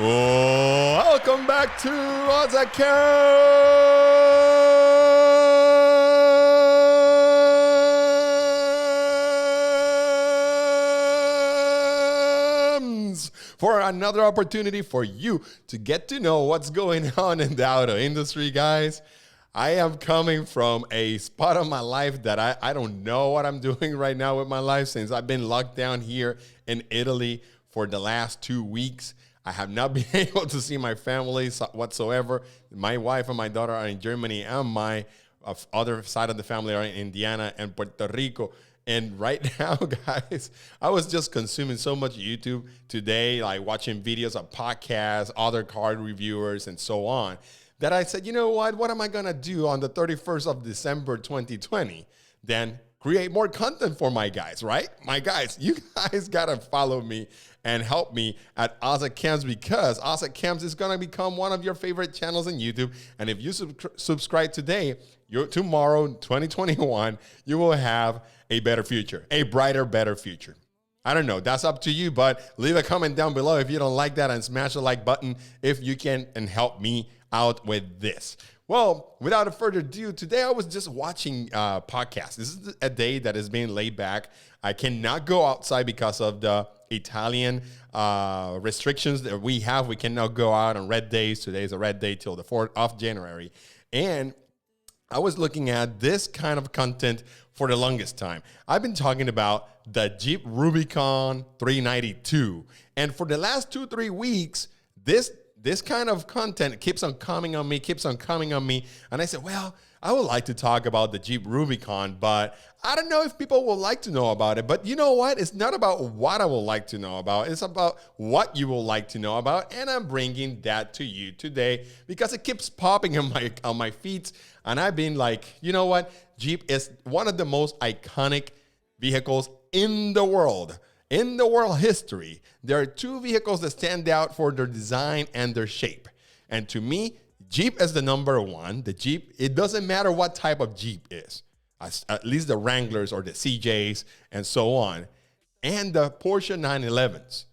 Oh, welcome back to atCAMS for another opportunity for you to get to know what's going on in the auto industry, guys. I am coming from a spot of my life that I don't know what I'm doing right now with my life since I've been locked down here in Italy for the last 2 weeks. I have not been able to see my family whatsoever. My wife and my daughter are in Germany, and my other side of the family are in Indiana and Puerto Rico. And right now, guys, I was just consuming so much YouTube today, like watching videos of podcasts, other car reviewers, and so on, that I said, you know what am I going to do on the 31st of December 2020? Then create more content for my guys, right? My guys, you guys got to follow me and help me at atCAMS, because atCAMS is going to become one of your favorite channels on YouTube. And if you subscribe today, tomorrow, 2021, you will have a better future, a brighter, better future. I don't know. That's up to you, but leave a comment down below if you don't like that and smash the like button if you can and help me out with this. Well, without further ado, today I was just watching podcasts. This is a day that is being laid back. I cannot go outside because of the Italian restrictions that we have. We cannot go out on red days. Today is a red day till the 4th of January. And I was looking at this kind of content for the longest time. I've been talking about the Jeep Rubicon 392. And for the last 2-3 weeks, this kind of content keeps on coming on me. And I said, well, I would like to talk about the Jeep Rubicon, but I don't know if people will like to know about it. But you know what? It's not about what I would like to know about. It's about what you will like to know about. And I'm bringing that to you today because it keeps popping on my feet. And I've been like, you know what? Jeep is one of the most iconic vehicles in the world. In the world history, there are two vehicles that stand out for their design and their shape. And to me, Jeep is the number one. The Jeep, it doesn't matter what type of Jeep is, at least the Wranglers or the CJs and so on, and the Porsche 911s.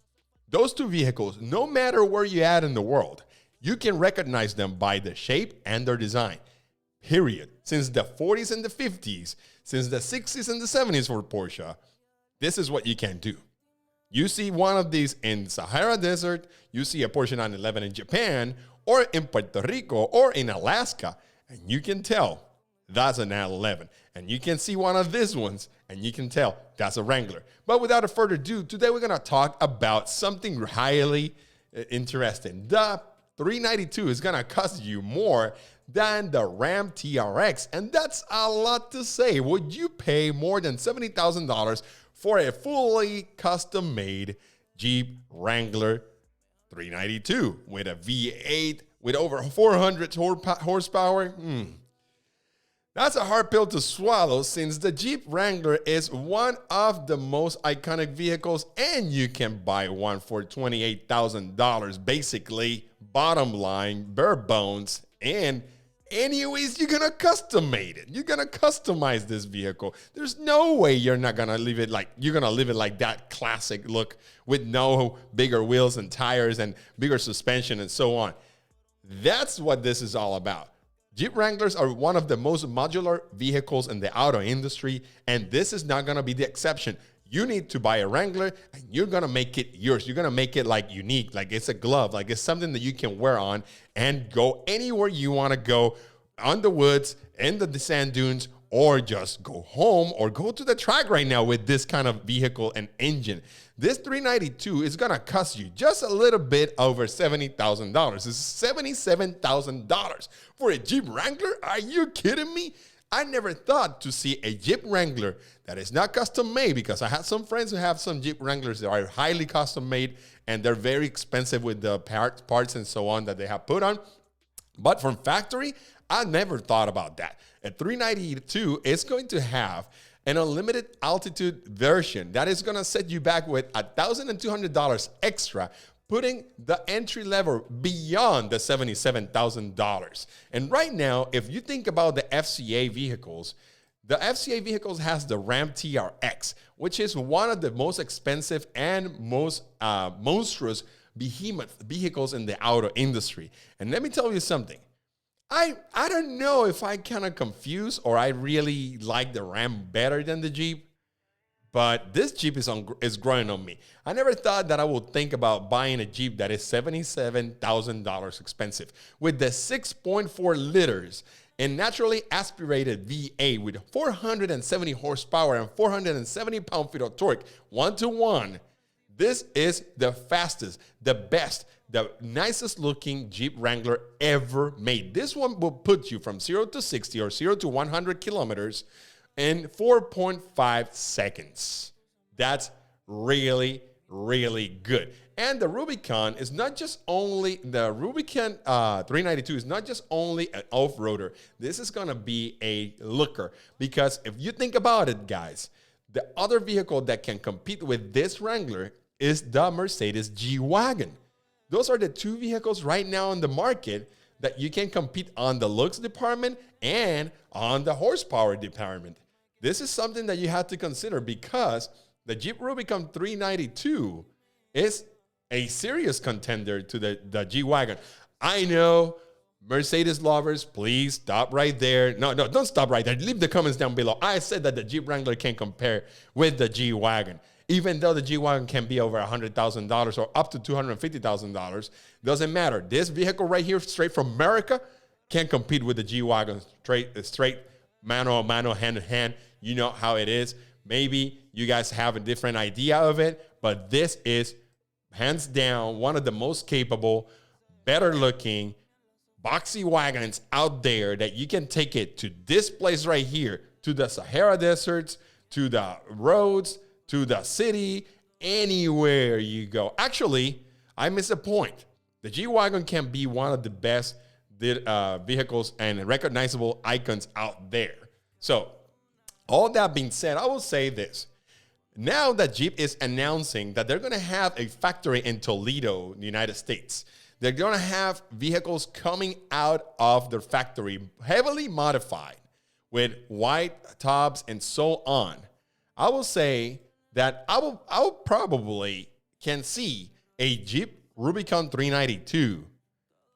Those two vehicles, no matter where you're at in the world, you can recognize them by the shape and their design, period. Since the 40s and the 50s, since the 60s and the 70s for Porsche, this is what you can do. You see one of these in Sahara Desert, you see a Porsche 911 in Japan, or in Puerto Rico, or in Alaska, and you can tell that's a 911. And you can see one of these ones, and you can tell that's a Wrangler. But without further ado, today we're going to talk about something highly interesting. The 392 is going to cost you more than the Ram TRX, and that's a lot to say. Would you pay more than $70,000 for a fully custom-made Jeep Wrangler 392 with a V8 with over 400 horsepower? That's a hard pill to swallow, since the Jeep Wrangler is one of the most iconic vehicles, and you can buy one for $28,000, basically, bottom line, bare bones, and anyways, you're going to custom made it. You're going to customize this vehicle. There's no way you're not going to leave it like, you're going to leave it like that classic look with no bigger wheels and tires and bigger suspension and so on. That's what this is all about. Jeep Wranglers are one of the most modular vehicles in the auto industry, and this is not going to be the exception. You need to buy a Wrangler, and you're going to make it yours. You're going to make it like unique, like it's a glove, like it's something that you can wear on and go anywhere you want to go, on the woods, in the sand dunes, or just go home or go to the track right now with this kind of vehicle and engine. This 392 is going to cost you just a little bit over $70,000. It's $77,000 for a Jeep Wrangler? Are you kidding me? I never thought to see a Jeep Wrangler that is not custom made, because I had some friends who have some Jeep Wranglers that are highly custom made and they're very expensive with the parts and so on that they have put on. But from factory, I never thought about that. A 392 is going to have an unlimited altitude version that is going to set you back with $1,200 extra, putting the entry level beyond the $77,000. And right now, if you think about the FCA vehicles, the FCA vehicles has the Ram TRX, which is one of the most expensive and most monstrous behemoth vehicles in the auto industry. And let me tell you something. I don't know if I kind of confused or I really like the Ram better than the Jeep, but this Jeep is growing on me. I never thought that I would think about buying a Jeep that is $77,000 expensive with the 6.4 liters and naturally aspirated V8 with 470 horsepower and 470 pound-feet of torque, 1-to-1. This is the fastest, the best, the nicest looking Jeep Wrangler ever made. This one will put you from 0 to 60 or 0 to 100 kilometers in 4.5 seconds. That's really, really good. And the Rubicon is not just only, the Rubicon 392 is not just only an off-roader. This is gonna be a looker, because if you think about it, guys, the other vehicle that can compete with this Wrangler is the Mercedes G Wagon. Those are the two vehicles right now on the market that you can compete on the looks department and on the horsepower department. This is something that you have to consider, because the Jeep Rubicon 392 is a serious contender to the G Wagon. I know, Mercedes lovers, please stop right there. No, don't stop right there. Leave the comments down below. I said that the Jeep Wrangler can compare with the G Wagon. Even though the G Wagon can be over $100,000 or up to $250,000, doesn't matter. This vehicle right here, straight from America, can compete with the G Wagon straight mano a mano, hand in hand. You know how it is. Maybe you guys have a different idea of it, but this is hands down one of the most capable, better looking, boxy wagons out there that you can take it to this place right here, to the Sahara deserts, to the roads, to the city, anywhere you go. Actually, I miss a point. The G Wagon can be one of the best vehicles and recognizable icons out there. So, all that being said, I will say this. Now that Jeep is announcing that they're going to have a factory in Toledo, the United States, they're going to have vehicles coming out of their factory heavily modified with white tops and so on. I will say that I will probably can see a Jeep Rubicon 392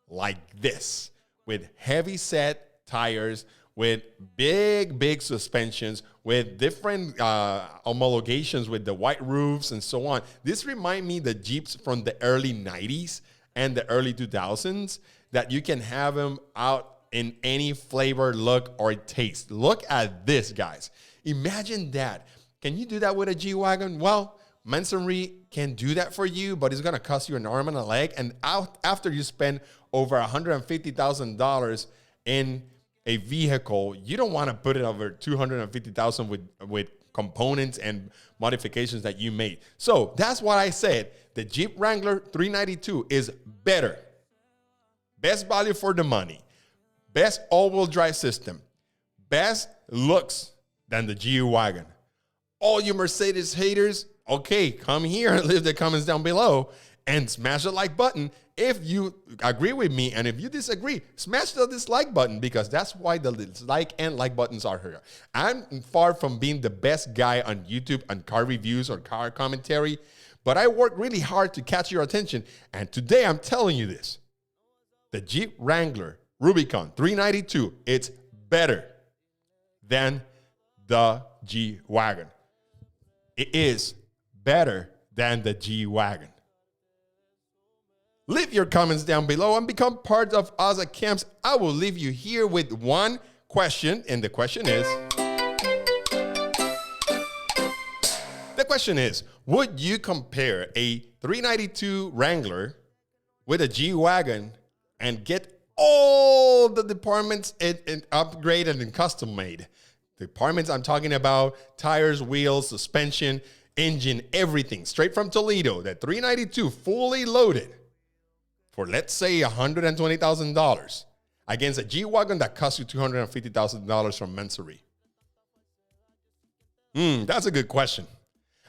like this, with heavy set tires, with big suspensions, with different homologations with the white roofs and so on. This reminds me of the Jeeps from the early 90s and the early 2000s, that you can have them out in any flavor, look, or taste. Look at this, guys. Imagine that. Can you do that with a G Wagon? Well, Mansory can do that for you, but it's going to cost you an arm and a leg. And after you spend over $150,000 in a vehicle, you don't want to put it over $250,000 with components and modifications that you made. So that's what I said. The Jeep Wrangler 392 is better. Best value for the money. Best all-wheel drive system. Best looks than the G Wagon. All you Mercedes haters, okay, come here and leave the comments down below and smash the like button if you agree with me. And if you disagree, smash the dislike button, because that's why the dislike and like buttons are here. I'm far from being the best guy on YouTube on car reviews or car commentary, but I work really hard to catch your attention. And today I'm telling you this. The Jeep Wrangler Rubicon 392, it's better than the G Wagon. It is better than the G Wagon. Leave your comments down below and become part of us at atCAMS. I will leave you here with one question, and the question is, would you compare a 392 Wrangler with a G Wagon and get all the departments and upgraded and custom made? Departments I'm talking about: tires, wheels, suspension, engine, everything straight from Toledo. The 392 fully loaded for, let's say, $120,000 against a G Wagon that costs you $250,000 from Mansory. That's a good question.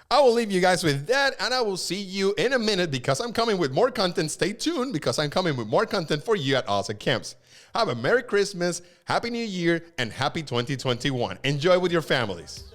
I will leave you guys with that, and I will see you in a minute, because I'm coming with more content. Stay tuned, because I'm coming with more content for you at atCAMS. Have a Merry Christmas, Happy New Year, and Happy 2021. Enjoy with your families.